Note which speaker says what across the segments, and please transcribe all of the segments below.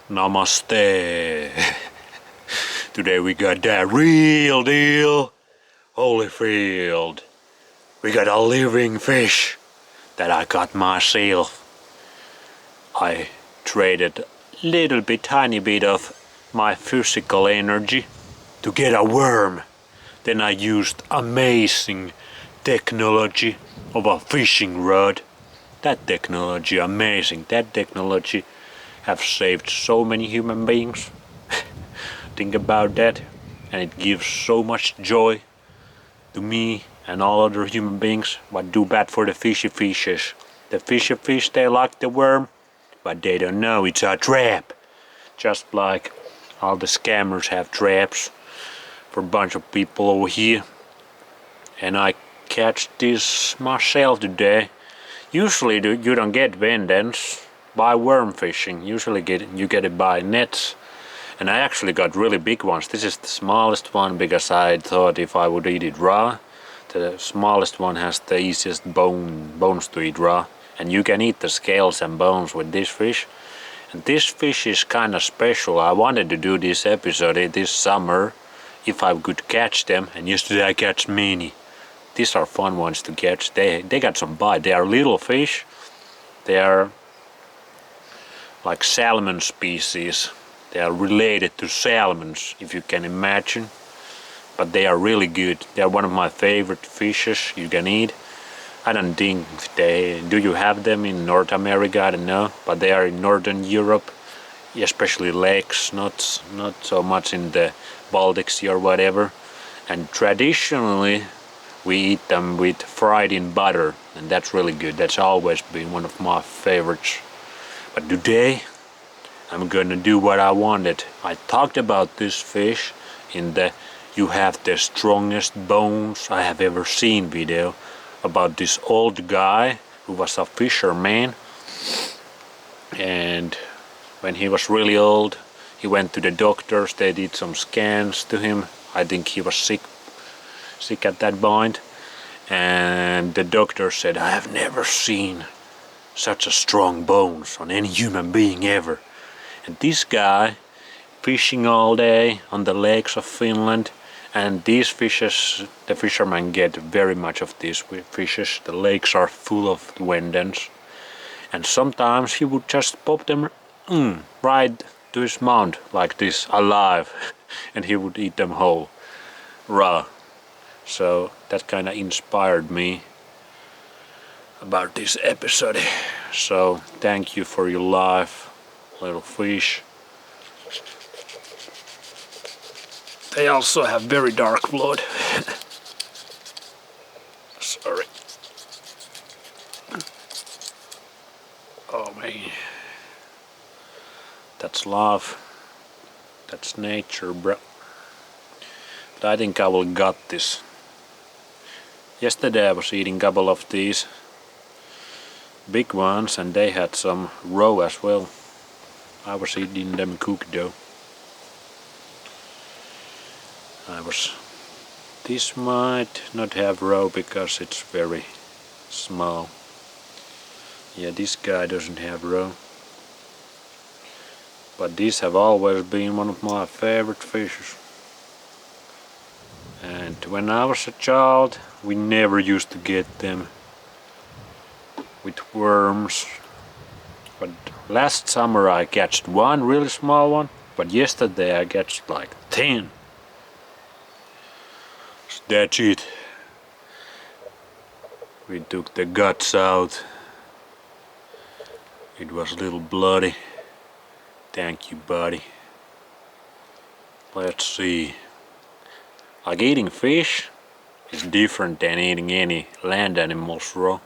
Speaker 1: Namaste. Today we got that real deal Holyfield. We got a living fish that I got myself. I traded tiny bit of my physical energy to get a worm. Then I used amazing technology of a fishing rod. That technology amazing. That technology have saved so many human beings. Think about that, and it gives so much joy to me and all other human beings, but do bad for the fishy fishes. The fishy fish, they like the worm, but they don't know it's a trap. Just like all the scammers have traps for a bunch of people over here. And I catch this myself today. Usually you don't get Vendace by worm fishing. Usually you get it by nets. And I actually got really big ones. This is the smallest one because I thought if I would eat it raw, the smallest one has the easiest bones to eat raw. And you can eat the scales and bones with this fish. And this fish is kind of special. I wanted to do this episode this summer if I could catch them. And yesterday I catch many. These are fun ones to catch. They got some bite. They are little fish. They are like salmon species. They are related to salmons, if you can imagine. But they are really good. They are one of my favorite fishes you can eat. I don't think do you have them in North America? I don't know. But they are in Northern Europe, especially lakes, not so much in the Baltic Sea or whatever. And traditionally, we eat them with fried in butter. And that's really good. That's always been one of my favorites. But today, I'm gonna do what I wanted. I talked about this fish in the "You have the strongest bones I have ever seen" video about this old guy who was a fisherman, and when he was really old he went to the doctors. They did some scans to him. I think he was sick at that point, and the doctor said, "I have never seen such a strong bones on any human being ever." And this guy fishing all day on the lakes of Finland, and these fishes, the fishermen get very much of these fishes. The lakes are full of Vendace, and sometimes he would just pop them right to his mouth like this, alive, and he would eat them whole, raw. So that kind of inspired me about this episode. So thank you for your life, little fish. They also have very dark blood. Sorry. Oh man. That's love. That's nature, bro. But I think I will gut this. Yesterday I was eating a couple of these big ones, and they had some raw as well. I was eating them cooked though. This might not have raw because it's very small. Yeah, this guy doesn't have raw. But these have always been one of my favorite fishes. And when I was a child, we never used to get them with worms. But last summer I catched one really small one, but yesterday I catched like 10. So that's it. We took the guts out. It was a little bloody. Thank you, buddy. Let's see. Like eating fish is different than eating any land animals raw.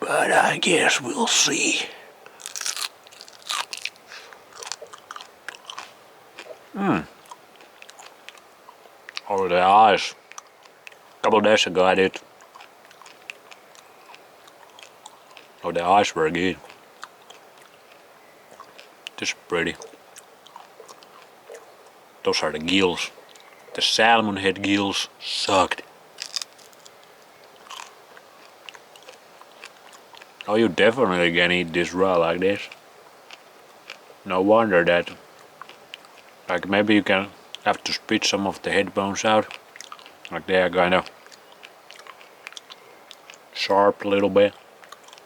Speaker 1: But I guess we'll see. Over the eyes. A couple days ago I did. Oh, the eyes were good. This is pretty. Those are the gills. The salmon head gills sucked. Oh, you definitely can eat this raw like this. No wonder that. Like maybe you can have to spit some of the head bones out. Like they are kind of sharp a little bit.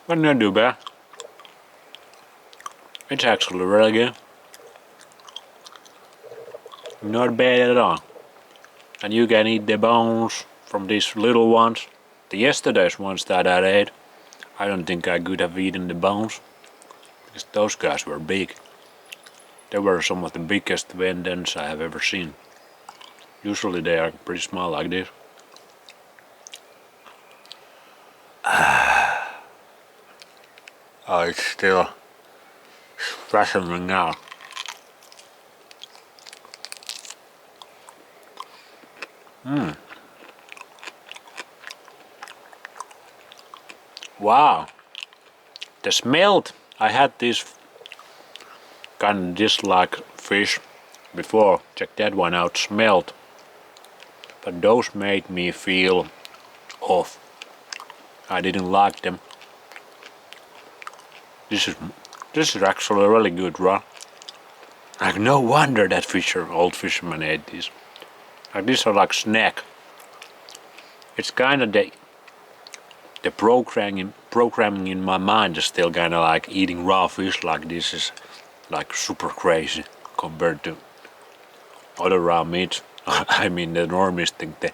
Speaker 1: But not too bad. It's actually really good. Not bad at all. And you can eat the bones from these little ones. The yesterday's ones that I ate, I don't think I could have eaten the bones. Because those guys were big. They were some of the biggest Vendace I have ever seen. Usually they are pretty small like this. Oh, it's still fascinating now. Wow. The smelled, I had this kind of dislike fish before. Check that one out, smelled. But those made me feel off. I didn't like them. This is actually really good, raw. Like no wonder that old fisherman ate these. Like these are like snack. It's kind of the programming in my mind is still kind of like eating raw fish like this is like super crazy compared to other raw meats. I mean the normies think the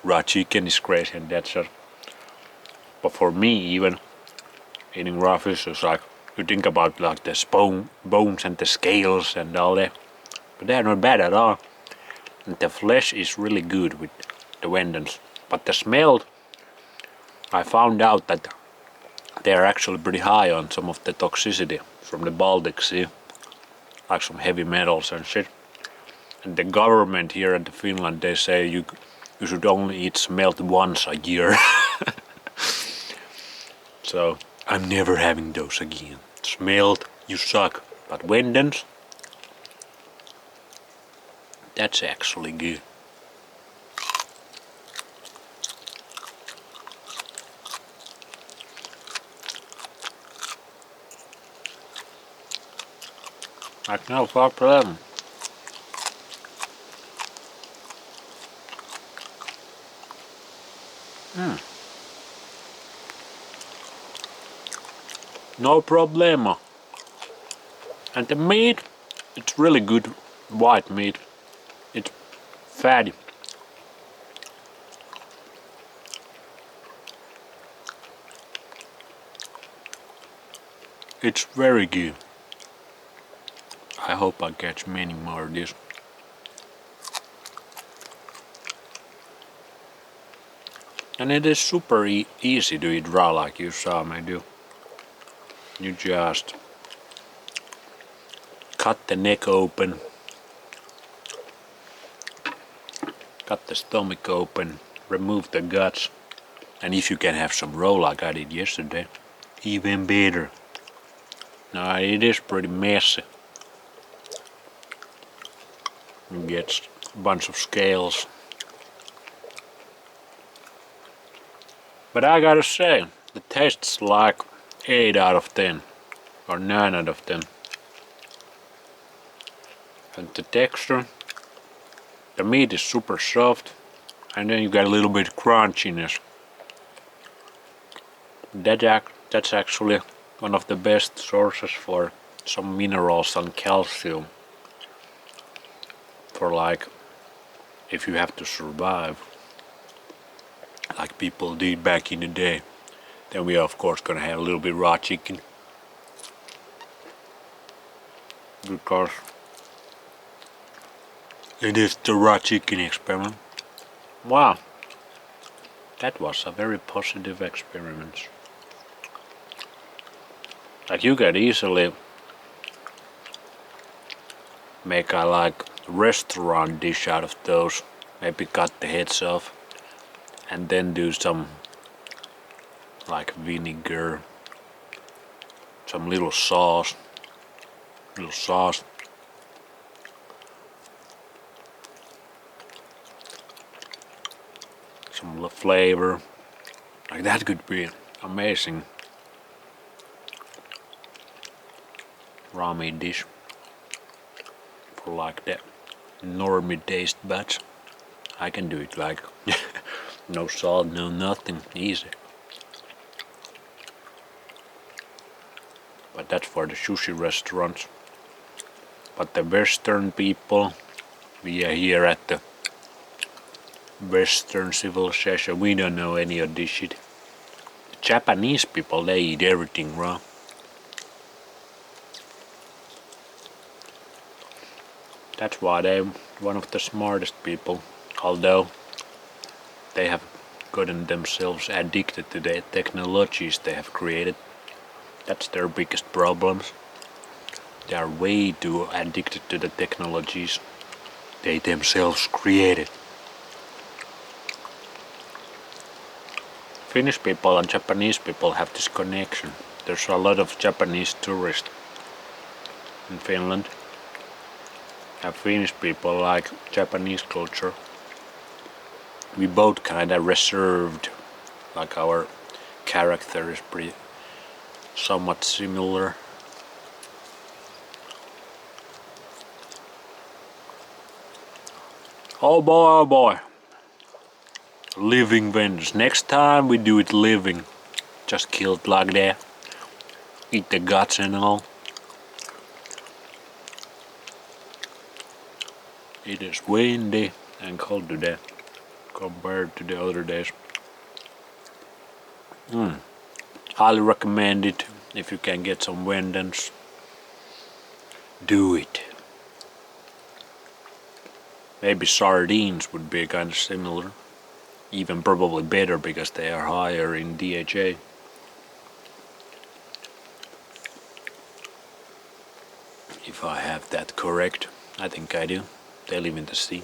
Speaker 1: raw chicken is crazy and that's just. But for me even eating raw fish is like you think about like the bones and the scales and all that. But they're not bad at all. And the flesh is really good with the Vendace. But the smell, I found out that they are actually pretty high on some of the toxicity from the Baltic Sea. Like some heavy metals and shit. And the government here in Finland, they say you should only eat smelt once a year. So I'm never having those again. Smelt, you suck. But Vendace, that's actually good. Like no problem. No problemo. And the meat, it's really good white meat. It's fatty. It's very good. I hope I catch many more of this. And it is super easy to eat raw like you saw me do. You just cut the neck open, cut the stomach open, remove the guts, and if you can have some raw like I did yesterday, even better. Now it is pretty messy. You get a bunch of scales. But I gotta say, it tastes like 8 out of 10 or 9 out of 10. And the texture, the meat is super soft and then you get a little bit crunchiness. That's actually one of the best sources for some minerals and calcium. For like, if you have to survive, like people did back in the day, then we are of course gonna have a little bit raw chicken. Because it is the raw chicken experiment. Wow, that was a very positive experiment. Like you could easily make a like restaurant dish out of those. Maybe cut the heads off and then do some like vinegar, some little sauce, some flavor. Like that could be amazing raw meat dish. for like the normie taste buds. I can do it like no salt, no nothing, easy. But that's for the sushi restaurants. But the Western people, we are here at the Western civilization, we don't know any of this shit. The Japanese people, they eat everything raw. That's why they're one of the smartest people, although they have gotten themselves addicted to the technologies they have created. That's their biggest problems. They are way too addicted to the technologies they themselves created. Finnish people and Japanese people have this connection. There's a lot of Japanese tourists in Finland. And Finnish people like Japanese culture. We both kinda reserved, like our character is pretty somewhat similar. Oh boy. Living Vendace. Next time we do it living. Just kill it like that. Eat the guts and all. It is windy and cold today compared to the other days. Highly recommend it if you can get some Vendace. Do it. Maybe sardines would be kind of similar. Even probably better because they are higher in DHA. If I have that correct, I think I do. They live in the sea.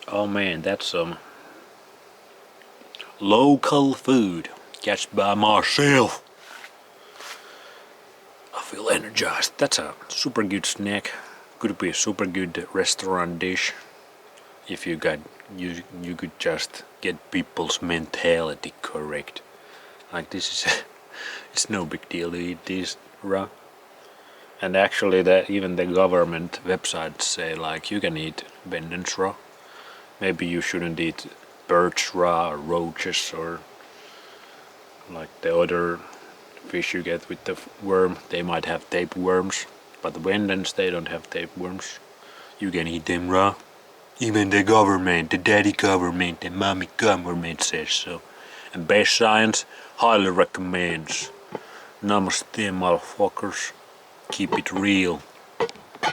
Speaker 1: Oh man, that's some local food catched by myself. I feel energized. That's a super good snack. Could be a super good restaurant dish. If you could just get people's mentality correct. Like this is it's no big deal to eat these raw. And actually even the government websites say like you can eat Vendace raw. Maybe you shouldn't eat birds raw or roaches or like the other fish you get with the worm. They might have tapeworms, but the Vendace they don't have tapeworms. You can eat them raw. Even the government, the daddy government, the mommy government says so. And best science highly recommends. Namaste motherfuckers. Keep it real.